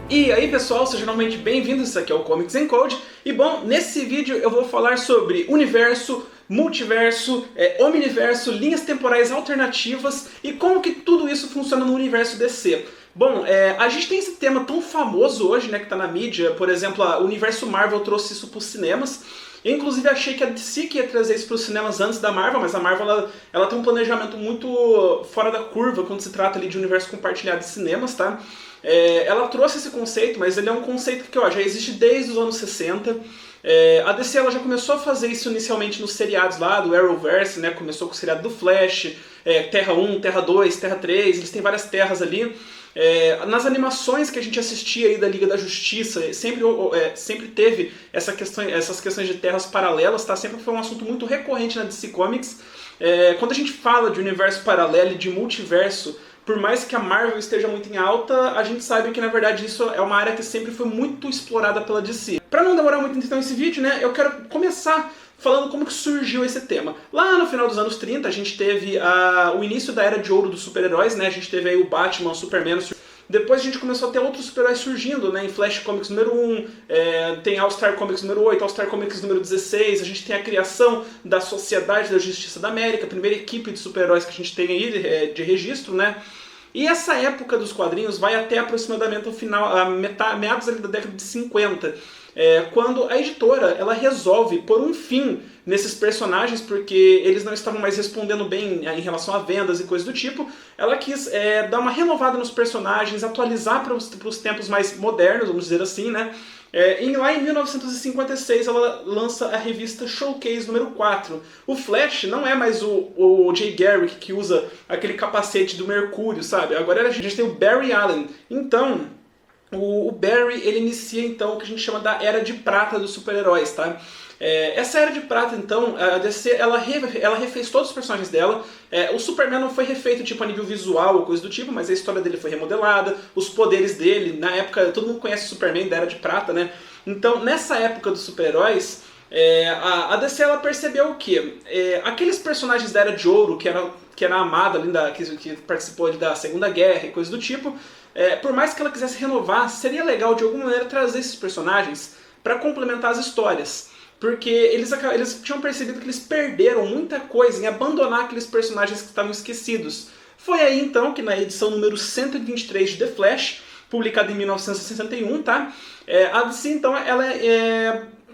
E aí pessoal, sejam novamente bem-vindos, isso aqui é o Comics and Code. E bom, nesse vídeo eu vou falar sobre universo, multiverso, omniverso, linhas temporais alternativas e como que tudo isso funciona no universo DC. Bom, a gente tem esse tema tão famoso hoje, né, que tá na mídia. Por exemplo, o universo Marvel trouxe isso pros cinemas. Eu inclusive achei que a DC que ia trazer isso para os cinemas antes da Marvel, mas a Marvel ela tem um planejamento muito fora da curva quando se trata ali de universo compartilhado de cinemas, tá? Ela trouxe esse conceito, mas ele é um conceito que ó, já existe desde os anos 60. A DC ela já começou a fazer isso inicialmente nos seriados lá do Arrowverse, né? Começou com o seriado do Flash, Terra 1, Terra 2, Terra 3, eles têm várias terras ali. Nas animações que a gente assistia aí da Liga da Justiça, sempre teve essas questões de terras paralelas, tá? Sempre foi um assunto muito recorrente na DC Comics. Quando a gente fala de universo paralelo e de multiverso, por mais que a Marvel esteja muito em alta, a gente sabe que na verdade isso é uma área que sempre foi muito explorada pela DC. Pra não demorar muito então esse vídeo, né, eu quero começar falando como que surgiu esse tema. Lá no final dos anos 30, a gente teve o início da Era de Ouro dos super-heróis, né? A gente teve aí o Batman, o Superman. Depois a gente começou a ter outros super-heróis surgindo, né? Em Flash Comics número 1, tem All-Star Comics número 8, All-Star Comics número 16, a gente tem a criação da Sociedade da Justiça da América, a primeira equipe de super-heróis que a gente tem aí de registro, né? E essa época dos quadrinhos vai até aproximadamente o final, meados ali da década de 50, quando a editora ela resolve pôr um fim nesses personagens porque eles não estavam mais respondendo bem em relação a vendas e coisas do tipo. Ela quis dar uma renovada nos personagens, atualizar para os tempos mais modernos, vamos dizer assim, né? Lá em 1956 ela lança a revista Showcase número 4. O Flash não é mais o Jay Garrick que usa aquele capacete do Mercúrio, sabe? Agora a gente tem o Barry Allen. Então, o Barry ele inicia então o que a gente chama da Era de Prata dos super-heróis, tá? Essa Era de Prata, então, a DC ela refez todos os personagens dela. O Superman não foi refeito tipo a nível visual ou coisa do tipo, mas a história dele foi remodelada, os poderes dele, na época, todo mundo conhece o Superman da Era de Prata, né? Então, nessa época dos super-heróis, a DC ela percebeu o quê? Aqueles personagens da Era de Ouro, que era a amada ali que participou ali da Segunda Guerra e coisa do tipo, por mais que ela quisesse renovar, seria legal de alguma maneira trazer esses personagens para complementar as histórias. Porque eles tinham percebido que eles perderam muita coisa em abandonar aqueles personagens que estavam esquecidos. Foi aí então que na edição número 123 de The Flash, publicada em 1961, tá? A DC então ela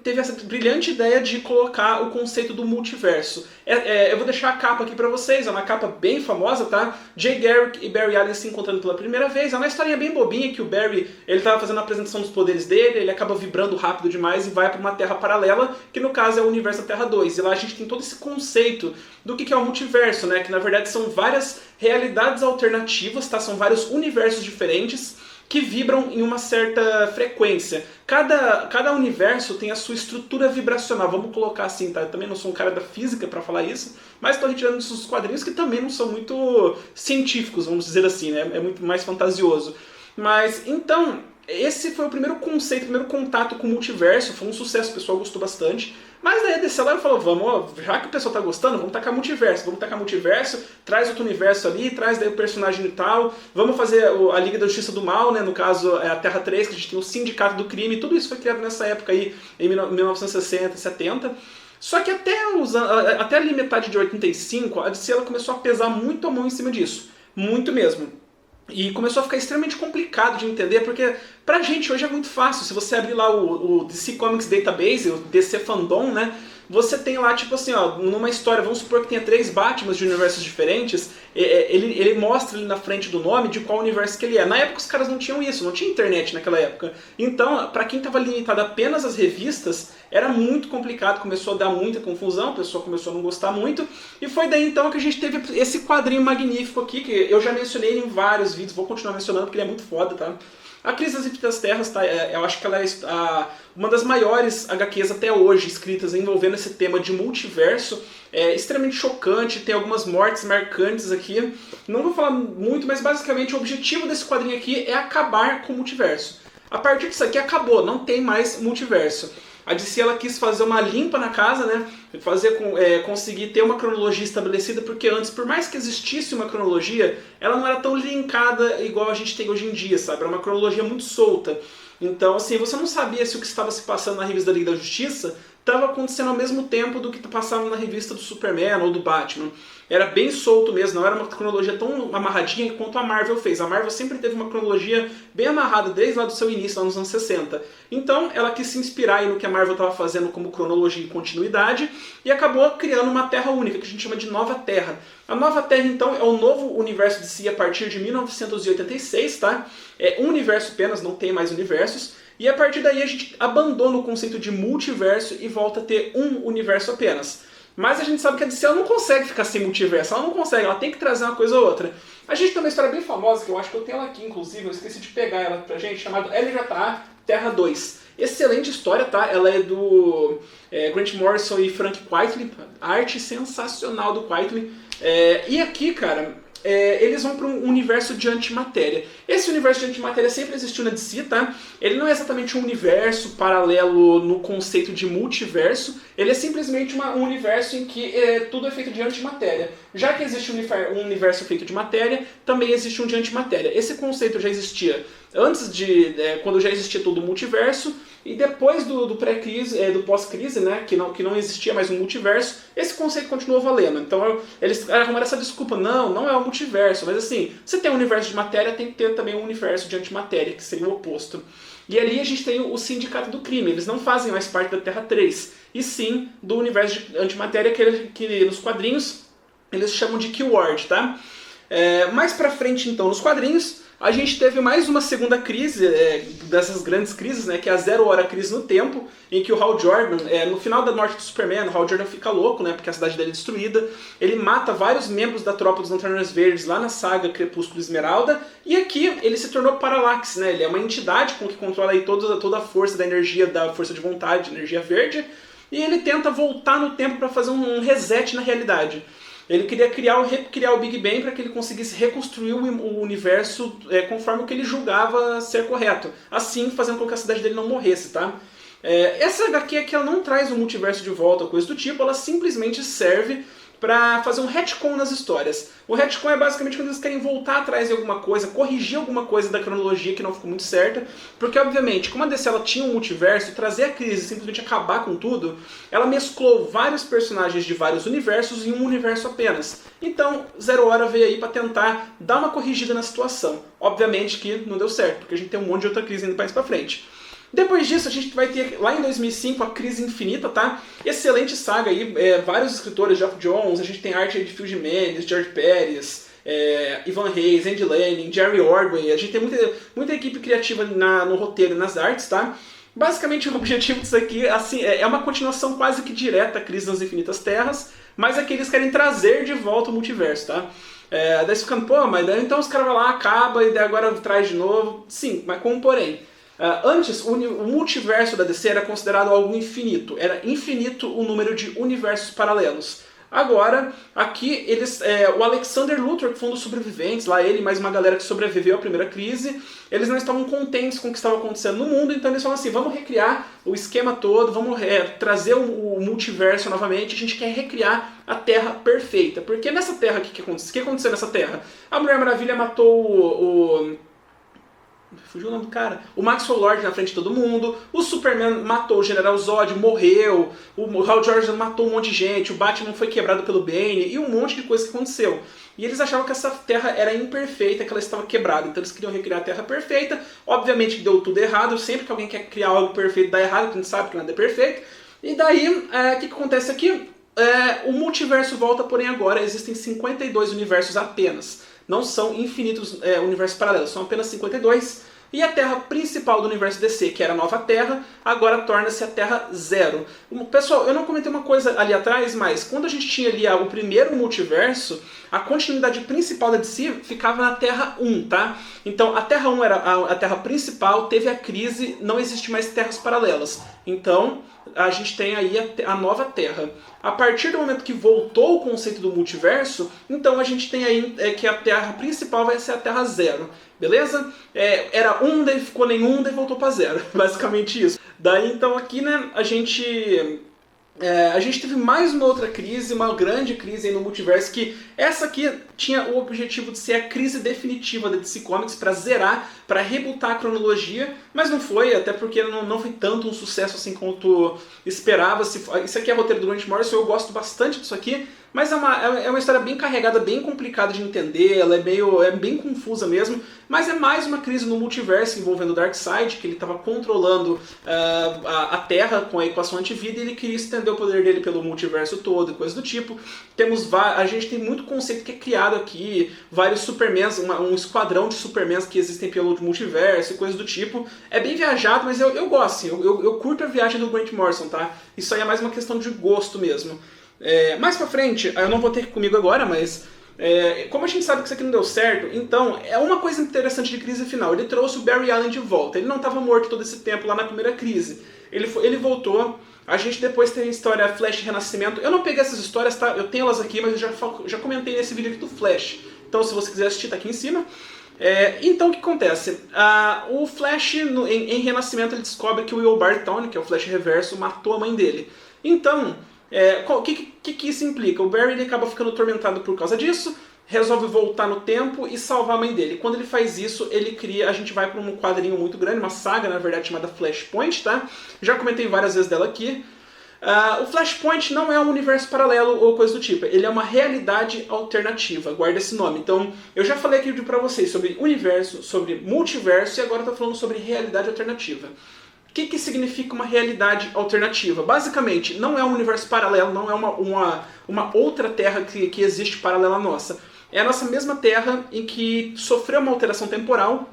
teve essa brilhante ideia de colocar o conceito do multiverso. Eu vou deixar a capa aqui pra vocês, é uma capa bem famosa, tá? Jay Garrick e Barry Allen se encontrando pela primeira vez. É uma historinha bem bobinha que o Barry ele tava fazendo a apresentação dos poderes dele, ele acaba vibrando rápido demais e vai pra uma terra paralela, que no caso é o universo da Terra 2. E lá a gente tem todo esse conceito do que é o multiverso, né? Que na verdade são várias realidades alternativas, tá? São vários universos diferentes que vibram em uma certa frequência. Cada universo tem a sua estrutura vibracional, vamos colocar assim, tá? Eu também não sou um cara da física para falar isso, mas estou retirando isso dos quadrinhos que também não são muito científicos, vamos dizer assim, né? É muito mais fantasioso. Mas, então, esse foi o primeiro conceito, o primeiro contato com o multiverso, foi um sucesso, o pessoal gostou bastante. Mas daí a DC lá falou, vamos, já que o pessoal tá gostando, vamos tacar multiverso, traz outro universo ali, traz daí o personagem e tal, vamos fazer a Liga da Justiça do Mal, né, no caso a Terra 3, que a gente tem o Sindicato do Crime, tudo isso foi criado nessa época aí, em 1960, 70. Só que até ali metade de 85, a DC ela começou a pesar muito a mão em cima disso, muito mesmo. E começou a ficar extremamente complicado de entender, porque pra gente hoje é muito fácil. Se você abrir lá o DC Comics Database, o DC Fandom, né? Você tem lá, tipo assim, ó, numa história, vamos supor que tenha 3 Batmans de universos diferentes, ele mostra ali na frente do nome de qual universo que ele é. Na época os caras não tinham isso, não tinha internet naquela época. Então, pra quem estava limitado apenas às revistas, era muito complicado, começou a dar muita confusão, o pessoal começou a não gostar muito, e foi daí então que a gente teve esse quadrinho magnífico aqui, que eu já mencionei em vários vídeos, vou continuar mencionando porque ele é muito foda, tá? A Crise das Infinitas Terras, tá? Eu acho que ela é uma das maiores HQs até hoje escritas envolvendo esse tema de multiverso. É extremamente chocante, tem algumas mortes marcantes aqui. Não vou falar muito, mas basicamente o objetivo desse quadrinho aqui é acabar com o multiverso. A partir disso aqui acabou, não tem mais multiverso. A DC ela quis fazer uma limpa na casa, né? Conseguir ter uma cronologia estabelecida, porque antes, por mais que existisse uma cronologia, ela não era tão linkada igual a gente tem hoje em dia, sabe? Era uma cronologia muito solta. Então, assim, você não sabia se o que estava se passando na revista da Liga da Justiça estava acontecendo ao mesmo tempo do que passava na revista do Superman ou do Batman. Era bem solto mesmo, não era uma cronologia tão amarradinha quanto a Marvel fez. A Marvel sempre teve uma cronologia bem amarrada desde lá do seu início, lá nos anos 60. Então, ela quis se inspirar aí no que a Marvel estava fazendo como cronologia e continuidade e acabou criando uma Terra única, que a gente chama de Nova Terra. A Nova Terra, então, é o novo universo de si a partir de 1986, tá? É um universo apenas, não tem mais universos. E a partir daí a gente abandona o conceito de multiverso e volta a ter um universo apenas. Mas a gente sabe que a DC ela não consegue ficar sem multiverso, ela não consegue, ela tem que trazer uma coisa ou outra. A gente tem uma história bem famosa, que eu acho que eu tenho ela aqui, inclusive, eu esqueci de pegar ela pra gente, chamada LJA Terra 2. Excelente história, tá? Ela é do Grant Morrison e Frank Quitely, arte sensacional do Quitely. E aqui, cara, eles vão para um universo de antimatéria. Esse universo de antimatéria sempre existiu na DC, tá? Ele não é exatamente um universo paralelo no conceito de multiverso, ele é simplesmente um universo em que tudo é feito de antimatéria. Já que existe um universo feito de matéria, também existe um de antimatéria. Esse conceito já existia antes quando já existia todo o multiverso, e depois do pré-crise, do pós-crise, né, que não existia mais um multiverso, esse conceito continuou valendo. Então eles arrumaram essa desculpa, não é um multiverso, mas assim, se tem um universo de matéria, tem que ter também um universo de antimatéria, que seria o oposto. E ali a gente tem o Sindicato do Crime, eles não fazem mais parte da Terra 3, e sim do universo de antimatéria que nos quadrinhos eles chamam de Q-Ward, tá? Mais pra frente, então, nos quadrinhos, a gente teve mais uma segunda crise, dessas grandes crises, né, que é a Zero Hora Crise no Tempo, em que o Hal Jordan, no final da morte do Superman, o Hal Jordan fica louco, né, porque a cidade dele é destruída, ele mata vários membros da tropa dos Lanternas Verdes lá na saga Crepúsculo Esmeralda, e aqui ele se tornou Parallax, né, ele é uma entidade que controla aí toda a força da energia, da força de vontade, energia verde, e ele tenta voltar no tempo para fazer um reset na realidade. Ele queria recriar o Big Bang para que ele conseguisse reconstruir o universo conforme o que ele julgava ser correto. Assim, fazendo com que a cidade dele não morresse, tá? Essa HQ aqui ela não traz o multiverso de volta ou coisa do tipo, ela simplesmente serve para fazer um retcon nas histórias. O retcon é basicamente quando eles querem voltar atrás de alguma coisa, corrigir alguma coisa da cronologia que não ficou muito certa, porque obviamente, como a DC ela tinha um multiverso, trazer a crise e simplesmente acabar com tudo, ela mesclou vários personagens de vários universos em um universo apenas. Então, Zero Hora veio aí para tentar dar uma corrigida na situação. Obviamente que não deu certo, porque a gente tem um monte de outra crise indo mais para frente. Depois disso, a gente vai ter, lá em 2005, a Crise Infinita, tá? Excelente saga aí, vários escritores, Geoff Johns, a gente tem arte aí de Phil Jimenez, George Pérez, Ivan Reis, Andy Lanning, Jerry Ordway, a gente tem muita equipe criativa no roteiro e nas artes, tá? Basicamente, o objetivo disso aqui assim, é uma continuação quase que direta à Crise das Infinitas Terras, mas aqui eles querem trazer de volta o multiverso, tá? Daí você ficando, pô, mas daí então os caras vão lá, acaba e daí agora traz de novo. Sim, mas com um porém. Antes, o multiverso da DC era considerado algo infinito. Era infinito o número de universos paralelos. Agora, aqui, o Alexander Luthor, que foi um dos sobreviventes, lá ele e mais uma galera que sobreviveu à primeira crise, eles não estavam contentes com o que estava acontecendo no mundo, então eles falam assim, vamos recriar o esquema todo, vamos trazer o multiverso novamente, a gente quer recriar a Terra perfeita. Porque nessa Terra, o que aconteceu nessa Terra? A Mulher Maravilha matou fugiu o nome do cara. O Maxwell Lord na frente de todo mundo. O Superman matou o General Zod, morreu. O Hal Jordan matou um monte de gente. O Batman foi quebrado pelo Bane. E um monte de coisa que aconteceu. E eles achavam que essa Terra era imperfeita, que ela estava quebrada. Então eles queriam recriar a Terra perfeita. Obviamente que deu tudo errado. Sempre que alguém quer criar algo perfeito, dá errado. Porque a gente sabe que nada é perfeito. E daí, o que acontece aqui? O multiverso volta, porém agora existem 52 universos apenas. Não são infinitos universos paralelos, são apenas 52. E a Terra principal do universo DC, que era a Nova Terra, agora torna-se a Terra Zero. Pessoal, eu não comentei uma coisa ali atrás, mas quando a gente tinha ali o primeiro multiverso, a continuidade principal da DC ficava na Terra 1, tá? Então a Terra 1 era a Terra principal, teve a crise, não existe mais terras paralelas. Então, a gente tem aí a nova Terra. A partir do momento que voltou o conceito do multiverso, então a gente tem aí que a Terra principal vai ser a Terra Zero, beleza? Era um, daí ficou nenhum, daí voltou para zero, basicamente isso. Daí então aqui, né, a gente teve mais uma outra crise, uma grande crise aí no multiverso, que essa aqui tinha o objetivo de ser a crise definitiva da DC Comics para zerar, para rebootar a cronologia, mas não foi, até porque não foi tanto um sucesso assim quanto esperava-se. Isso aqui é roteiro do Grant Morrison, eu gosto bastante disso aqui, mas é uma história bem carregada, bem complicada de entender, ela é bem confusa mesmo, mas é mais uma crise no multiverso envolvendo o Darkseid, que ele estava controlando a Terra com a equação antivida e ele queria estender o poder dele pelo multiverso todo e coisa do tipo. A gente tem muito conceito que é criado aqui, vários Supermans, um esquadrão de Supermans que existem pelo multiverso e coisa do tipo. É bem viajado, mas eu gosto, assim, eu curto a viagem do Grant Morrison, tá? Isso aí é mais uma questão de gosto mesmo. Mais pra frente, eu não vou ter comigo agora, mas como a gente sabe que isso aqui não deu certo, então é uma coisa interessante de crise final. Ele trouxe o Barry Allen de volta. Ele não estava morto todo esse tempo lá na primeira crise. Ele voltou. A gente depois tem a história Flash Renascimento. Eu não peguei essas histórias, tá? Eu tenho elas aqui, mas eu já comentei nesse vídeo aqui do Flash. Então se você quiser assistir, tá aqui em cima. Então o que acontece? O Flash, em Renascimento, ele descobre que o Will Barton, que é o Flash Reverso, matou a mãe dele. Então, o que isso implica? O Barry ele acaba ficando atormentado por causa disso, resolve voltar no tempo e salvar a mãe dele. Quando ele faz isso, a gente vai para um quadrinho muito grande, uma saga, na verdade, chamada Flashpoint, tá? Já comentei várias vezes dela aqui. O Flashpoint não é um universo paralelo ou coisa do tipo, ele é uma realidade alternativa, guarda esse nome. Então, eu já falei aqui pra vocês sobre universo, sobre multiverso e agora eu tô falando sobre realidade alternativa. O que significa uma realidade alternativa? Basicamente, não é um universo paralelo, não é uma outra Terra que existe paralela à nossa. É a nossa mesma Terra em que sofreu uma alteração temporal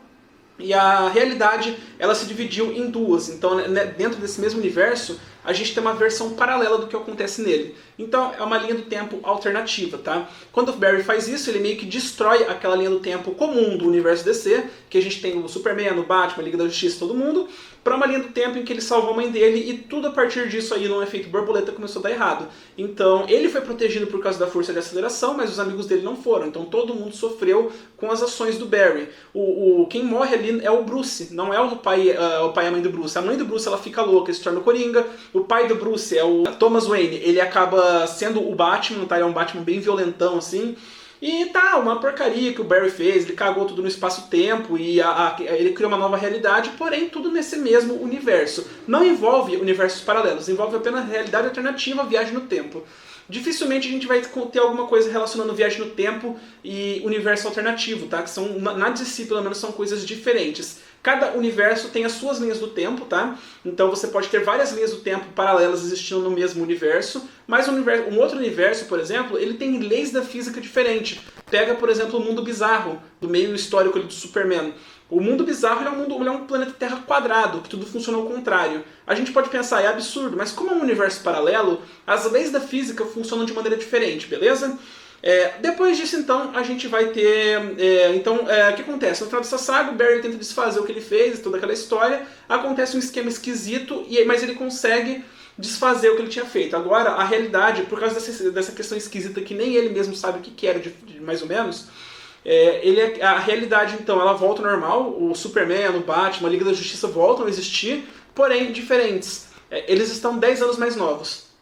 e a realidade ela se dividiu em duas. Então, dentro desse mesmo universo, a gente tem uma versão paralela do que acontece nele. Então, é uma linha do tempo alternativa, tá? Quando o Barry faz isso, ele meio que destrói aquela linha do tempo comum do universo DC, que a gente tem o Superman, o Batman, a Liga da Justiça, todo mundo, para uma linha do tempo em que ele salvou a mãe dele e tudo a partir disso aí, num efeito borboleta, começou a dar errado. Então, ele foi protegido por causa da força de aceleração, mas os amigos dele não foram. Então, todo mundo sofreu com as ações do Barry. Quem morre ali é o Bruce, não é o pai e a mãe do Bruce. A mãe do Bruce, ela fica louca, se torna o Coringa. O pai do Bruce é o Thomas Wayne, ele acaba sendo o Batman, tá? Ele é um Batman bem violentão, assim. E tá, uma porcaria que o Barry fez, ele cagou tudo no espaço-tempo e ele criou uma nova realidade, porém tudo nesse mesmo universo. Não envolve universos paralelos, envolve apenas realidade alternativa, viagem no tempo. Dificilmente a gente vai ter alguma coisa relacionando viagem no tempo e universo alternativo, tá? Que são, na DC pelo menos, são coisas diferentes. Cada universo tem as suas linhas do tempo, tá? Então você pode ter várias linhas do tempo paralelas existindo no mesmo universo, mas um outro universo, por exemplo, ele tem leis da física diferentes. Pega, por exemplo, o mundo bizarro, do meio histórico ali do Superman. O mundo bizarro ele é um planeta Terra quadrado, que tudo funciona ao contrário. A gente pode pensar, é absurdo, mas como é um universo paralelo, as leis da física funcionam de maneira diferente, beleza? Depois disso, então, a gente vai ter... o que acontece? No final dessa saga, o Barry tenta desfazer o que ele fez, toda aquela história. Acontece um esquema esquisito, mas ele consegue desfazer o que ele tinha feito. Agora, a realidade, por causa dessa questão esquisita que nem ele mesmo sabe o que era, mais ou menos... a realidade, então, ela volta ao normal. O Superman, o Batman, a Liga da Justiça voltam a existir, porém diferentes. Eles estão 10 anos mais novos.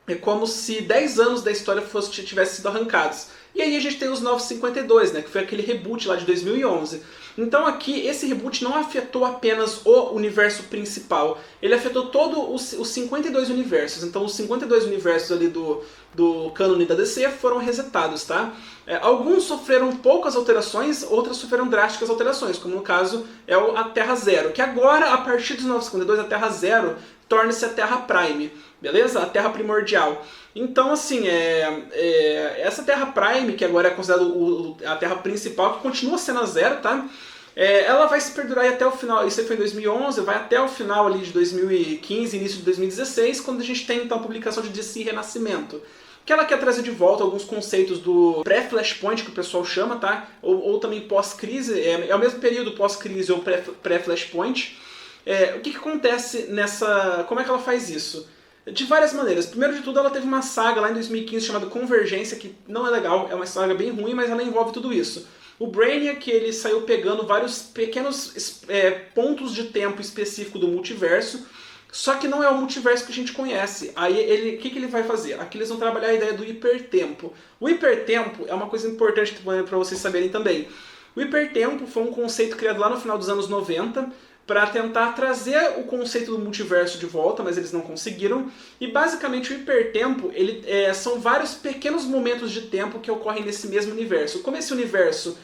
É como se 10 anos da história tivessem sido arrancados. E aí a gente tem os 952, né, que foi aquele reboot lá de 2011. Então aqui, esse reboot não afetou apenas o universo principal, ele afetou todos os 52 universos. Então os 52 universos ali do cânone da DC foram resetados, tá? Alguns sofreram poucas alterações, outras sofreram drásticas alterações, como no caso é a Terra Zero, que agora, a partir dos 952, a Terra Zero torna-se a Terra Prime, beleza? A Terra Primordial. Então, assim, essa Terra Prime, que agora é considerada a Terra principal, que continua sendo a Zero, tá? Ela vai se perdurar aí até o final, isso aí foi em 2011, vai até o final ali de 2015, início de 2016, quando a gente tem então a publicação de DC Renascimento. Que ela quer trazer de volta alguns conceitos do pré-Flashpoint, que o pessoal chama, tá? Ou também pós-crise, é o mesmo período pós-crise ou pré-Flashpoint. O que acontece nessa... Como é que ela faz isso? De várias maneiras. Primeiro de tudo, ela teve uma saga lá em 2015 chamada Convergência, que não é legal, é uma saga bem ruim, mas ela envolve tudo isso. O Brainiac, ele saiu pegando vários pequenos pontos de tempo específico do multiverso, só que não é o multiverso que a gente conhece. Aí o que ele vai fazer? Aqui eles vão trabalhar a ideia do hipertempo. O hipertempo é uma coisa importante para vocês saberem também. O hipertempo foi um conceito criado lá no final dos anos 90 para tentar trazer o conceito do multiverso de volta, mas eles não conseguiram. E basicamente o hipertempo são vários pequenos momentos de tempo que ocorrem nesse mesmo universo. Como esse universo,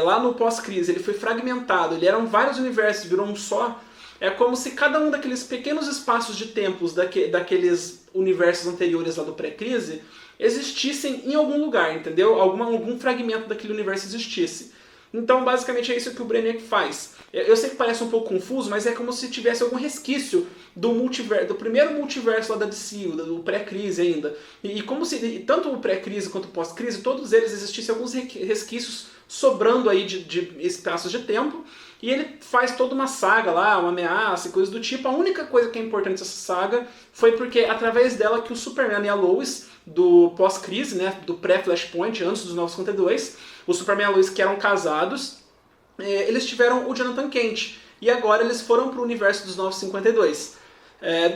lá no pós-crise, ele foi fragmentado, ele eram vários universos, virou um só. É como se cada um daqueles pequenos espaços de tempos daqueles universos anteriores lá do pré-crise existissem em algum lugar, entendeu? Algum fragmento daquele universo existisse. Então, basicamente, é isso que o Brainiac faz. Eu sei que parece um pouco confuso, mas é como se tivesse algum resquício do primeiro multiverso lá da DC, do pré-crise ainda. E como se tanto o pré-crise quanto o pós-crise, todos eles existissem alguns resquícios sobrando aí de espaços de tempo. E ele faz toda uma saga lá, uma ameaça e coisas do tipo. A única coisa que é importante dessa saga foi porque através dela que o Superman e a Lois, do pós-crise, né, do pré-Flashpoint, antes dos 952, o Superman e a Lois que eram casados, eles tiveram o Jonathan Kent. E agora eles foram para o universo dos 952.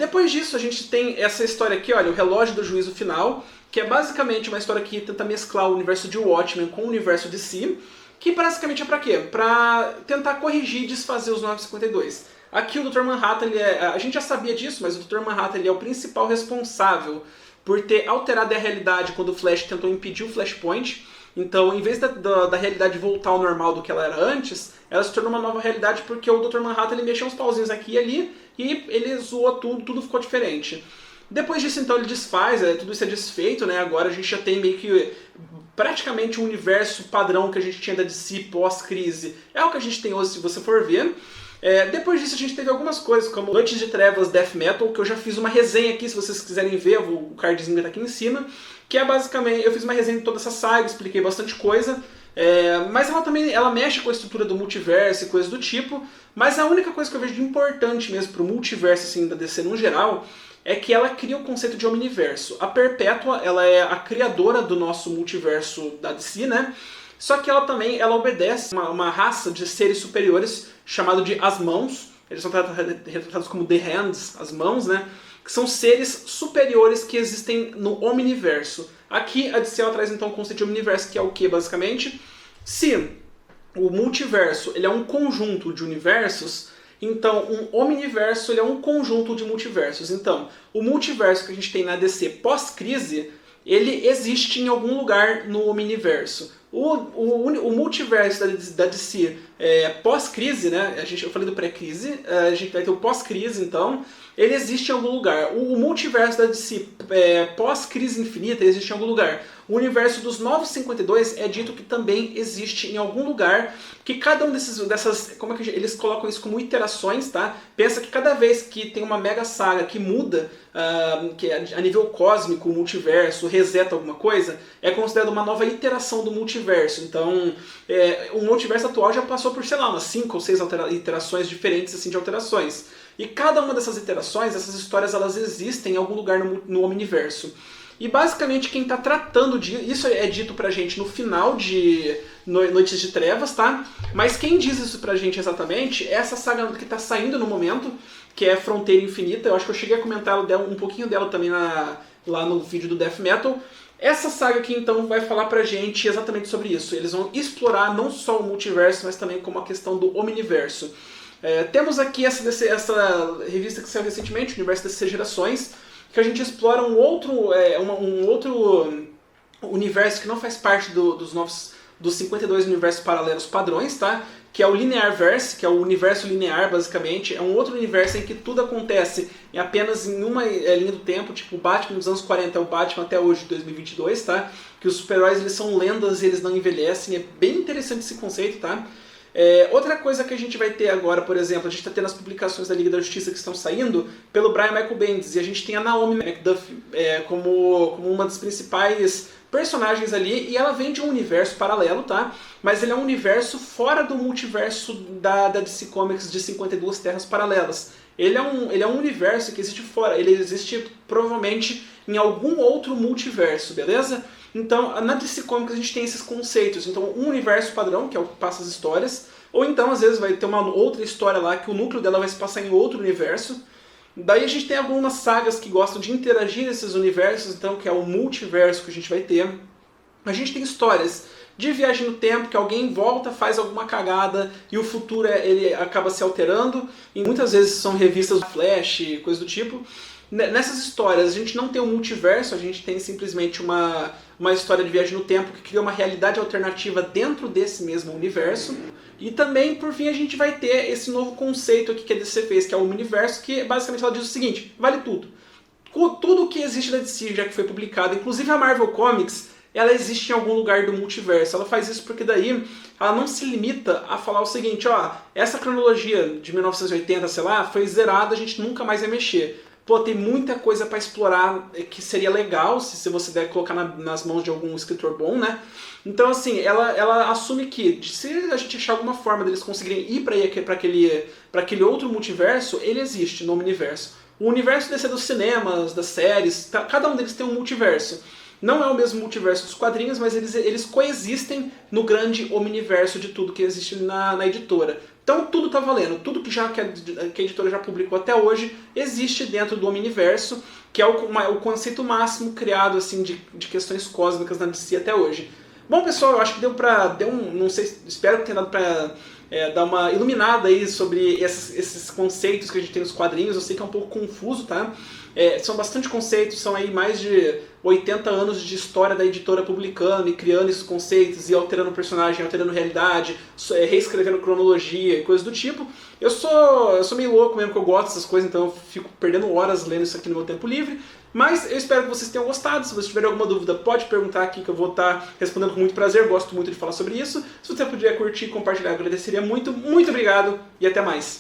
Depois disso a gente tem essa história aqui, olha, o Relógio do Juízo Final, que é basicamente uma história que tenta mesclar o universo de Watchmen com o universo de DC, que basicamente é pra quê? Pra tentar corrigir e desfazer os 952. Aqui o Dr. Manhattan, a gente já sabia disso, mas o Dr. Manhattan ele é o principal responsável por ter alterado a realidade quando o Flash tentou impedir o Flashpoint. Então, em vez da realidade voltar ao normal do que ela era antes, ela se tornou uma nova realidade porque o Dr. Manhattan ele mexeu uns pauzinhos aqui e ali e ele zoou tudo ficou diferente. Depois disso, então, ele desfaz, tudo isso é desfeito, né? Agora a gente já tem meio que praticamente o universo padrão que a gente tinha da DC pós-crise. É o que a gente tem hoje, se você for ver. Depois disso a gente teve algumas coisas, como Noites de Trevas Death Metal, que eu já fiz uma resenha aqui, se vocês quiserem ver, o cardzinho tá aqui em cima, que é basicamente, eu fiz uma resenha de toda essa saga, expliquei bastante coisa, mas ela mexe com a estrutura do multiverso e coisas do tipo, mas a única coisa que eu vejo de importante mesmo pro multiverso assim, da DC no geral, é que ela cria o conceito de omniverso. A Perpétua, ela é a criadora do nosso multiverso da DC, né? Só que ela obedece uma raça de seres superiores chamado de As Mãos. Eles são retratados como The Hands, as mãos, né? Que são seres superiores que existem no omniverso. Aqui a DC ela traz então o conceito de omniverso, que é o que basicamente? Se o multiverso ele é um conjunto de universos, então um omniverso ele é um conjunto de multiversos. Então, o multiverso que a gente tem na DC pós-crise, ele existe em algum lugar no omniverso. O multiverso da DC pós-crise, né? Eu falei do pré-crise, a gente vai ter o pós-crise, então, ele existe em algum lugar. O multiverso da DC pós-crise infinita existe em algum lugar. O universo dos 952 é dito que também existe em algum lugar, que cada um dessas, como é que eles colocam isso como iterações, tá? Pensa que cada vez que tem uma mega saga que muda, que a nível cósmico, o multiverso, reseta alguma coisa, é considerado uma nova iteração do multiverso. Então, o multiverso atual já passou por, sei lá, umas 5 ou 6 iterações diferentes assim, de alterações. E cada uma dessas iterações, essas histórias, elas existem em algum lugar no omniverso. E basicamente quem está tratando disso, isso é dito pra gente no final de Noites de Trevas, tá? Mas quem diz isso pra gente exatamente é essa saga que está saindo no momento, que é Fronteira Infinita. Eu acho que eu cheguei a comentar um pouquinho dela também lá no vídeo do Death Metal. Essa saga aqui então vai falar pra gente exatamente sobre isso. Eles vão explorar não só o multiverso, mas também como a questão do omniverso. Temos aqui essa revista que saiu recentemente, Universo DC Gerações, que a gente explora um outro universo que não faz parte dos 52 universos paralelos padrões, tá? Que é o Linearverse, que é o universo linear, basicamente. É um outro universo em que tudo acontece apenas em uma linha do tempo, tipo o Batman dos anos 40 é o Batman até hoje, de 2022, tá? Que os super-heróis eles são lendas e eles não envelhecem. É bem interessante esse conceito, tá? Outra coisa que a gente vai ter agora, por exemplo, a gente está tendo as publicações da Liga da Justiça que estão saindo pelo Brian Michael Bendis, e a gente tem a Naomi MacDuff como uma das principais personagens ali, e ela vem de um universo paralelo, tá? Mas ele é um universo fora do multiverso da DC Comics de 52 Terras Paralelas. Ele é um universo que existe fora, ele existe provavelmente em algum outro multiverso, beleza? Então, na DC Comics a gente tem esses conceitos. Então, um universo padrão, que é o que passa as histórias, ou então, às vezes, vai ter uma outra história lá que o núcleo dela vai se passar em outro universo. Daí a gente tem algumas sagas que gostam de interagir nesses universos, então, que é o multiverso que a gente vai ter. A gente tem histórias de viagem no tempo, que alguém volta, faz alguma cagada e o futuro ele acaba se alterando. E muitas vezes são revistas do Flash, coisa do tipo. Nessas histórias a gente não tem um multiverso, a gente tem simplesmente uma história de viagem no tempo que cria uma realidade alternativa dentro desse mesmo universo. E também, por fim, a gente vai ter esse novo conceito aqui que a DC fez, que é o Omniverso, que basicamente ela diz o seguinte: vale tudo. Tudo que existe da DC já que foi publicado, inclusive a Marvel Comics, ela existe em algum lugar do multiverso. Ela faz isso porque daí ela não se limita a falar o seguinte: ó, essa cronologia de 1980, sei lá, foi zerada, a gente nunca mais vai mexer. Pô, tem muita coisa para explorar que seria legal se você der colocar nas mãos de algum escritor bom, né? Então, assim, ela assume que se a gente achar alguma forma deles conseguirem ir para aquele outro multiverso, ele existe no Omniverso. O universo desse é dos cinemas, das séries, cada um deles tem um multiverso. Não é o mesmo multiverso dos quadrinhos, mas eles coexistem no grande omniverso de tudo que existe na editora. Então tudo está valendo, tudo que a editora já publicou até hoje existe dentro do Omniverso, que é o conceito máximo criado assim, de questões cósmicas na DC até hoje. Bom, pessoal, eu acho que não sei, espero que tenha dado para dar uma iluminada aí sobre esses conceitos que a gente tem nos quadrinhos. Eu sei que é um pouco confuso, tá? São bastante conceitos, são aí mais de 80 anos de história da editora publicando e criando esses conceitos e alterando o personagem, alterando realidade, reescrevendo cronologia e coisas do tipo. Eu sou meio louco mesmo, que eu gosto dessas coisas, então eu fico perdendo horas lendo isso aqui no meu tempo livre. Mas eu espero que vocês tenham gostado. Se vocês tiverem alguma dúvida, pode perguntar aqui que eu vou estar respondendo com muito prazer. Gosto muito de falar sobre isso. Se você puder curtir e compartilhar, eu agradeceria muito. Muito obrigado e até mais.